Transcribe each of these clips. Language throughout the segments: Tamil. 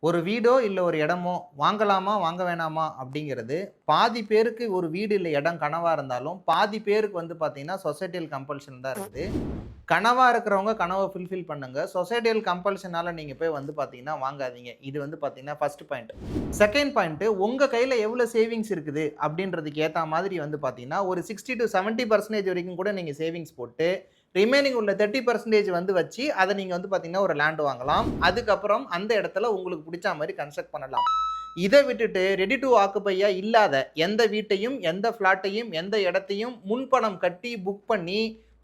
ஒரு வீடோ இல்ல ஒரு இடமோ வாங்கலாமா, வாங்க வேணாமா அப்படிங்கிறது பாதி பேருக்கு ஒரு வீடு இல்ல இடம் கனவா இருந்தாலும், பாதி பேருக்கு வந்து பார்த்தீங்கன்னா, சொசைட்டியல் கம்பல்ஷன் தான் இருக்குது. கனவா இருக்கிறவங்க கனவ ஃபுல்ஃபில் பண்ணுங்க. சொசைட்டியல் கம்பல்ஷனால நீங்க போய் வந்து பார்த்தீங்கன்னா வாங்காதீங்க. இது வந்து பார்த்தீங்கன்னா, ஃபர்ஸ்ட் பாயிண்ட். செகண்ட் பாயிண்ட் உங்க கையில எவ்வளோ சேவிங்ஸ் இருக்குது அப்படின்றதுக்கு ஏத்தா மாதிரி வந்து பார்த்தீங்கன்னா, ஒரு 60 to 70% வரைக்கும் கூட நீங்க சேவிங்ஸ் போட்டு ரிமைனிங் உள்ள 30% வந்து வச்சு அத நீங்க வந்து பார்த்தீங்கன்னா, ஒரு லேண்ட் வாங்கலாம். அதுக்கப்புறம் அந்த இடத்துல உங்களுக்கு புடிச்சா மாரி கன்ஸ்ட்ரக்ட் பண்ணலாம். இத விட்டுட்டு ரெடி டூ ஆக்குபையா இல்லாத எந்த வீட்டையும், எந்த ஃப்ளாட்டையும், எந்த இடத்தையும் முன்பணம் கட்டி புக் பண்ணி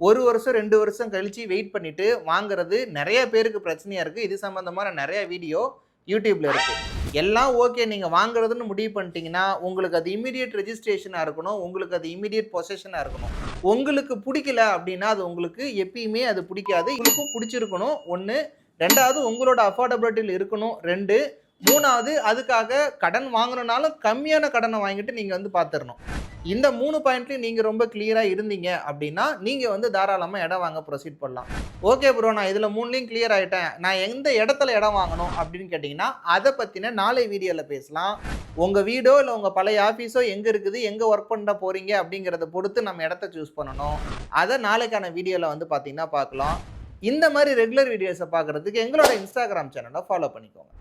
1 வருஷம், 2 வருஷம் கழிச்சு வெயிட் பண்ணிட்டு வாங்குறது நெறைய பேருக்கு பிரச்சனையா இருக்கு. இது சம்பந்தமான நெறைய வீடியோ YouTubeல இருக்கு. எல்லாம் ஓகே நீங்க வாங்குறதுன்னு முடிவு பண்ணிட்டீங்கன்னா, உங்களுக்கு அது இமிடியேட் ரெஜிஸ்ட்ரேஷனா இருக்கணும். உங்களுக்கு அது இமிடியேட் பொசஷனா இருக்கணும். உங்களுக்கு புடிக்கல அப்டின்னா, அது உங்களுக்கு எப்பயுமே அது புடிக்காது. உங்களுக்கும் புடிச்சிருக்கணும் 1. 2வது உங்களோட அஃபோர்டபிலிட்டில இருக்கணும் 2. 3வது அதுக்காக கடன் வாங்கணும்னாலும் கம்மியான கடன வாங்கிட்டு நீங்க வந்து பார்த்துறணும். இந்த 3 பாயிண்ட்லயும் நீங்க ரொம்ப கிளியரா இருந்தீங்க அப்டின்னா, நீங்க வந்து தாராளமா இடம் வாங்க ப்ரொசீட் பண்ணலாம். ஓகே ப்ரோ நான் இதுல 3லயும் கிளியர் ஆயிட்டேன். நான் எந்த இடத்துல இடம் வாங்கணும் அப்படின்னு கேட்டீங்கன்னா, அத பத்தின நாளை வீடியோல பேசலாம். உங்க வீடோ இல்ல உங்க பழைய ஆபீஸோ எங்க இருக்குது, எங்க வொர்க் பண்ண போறீங்க அப்படிங்கிறத பொறுத்து நம்ம இடத்த சூஸ் பண்ணணும். அத நாளைக்கான வீடியோல வந்து பார்த்தீங்கன்னா பார்க்கலாம். இந்த மாரி ரெகுலர் வீடியோஸ பார்க்கறதுக்கு எங்களோட Instagram சேனல ஃபாலோ பண்ணிக்கோங்க.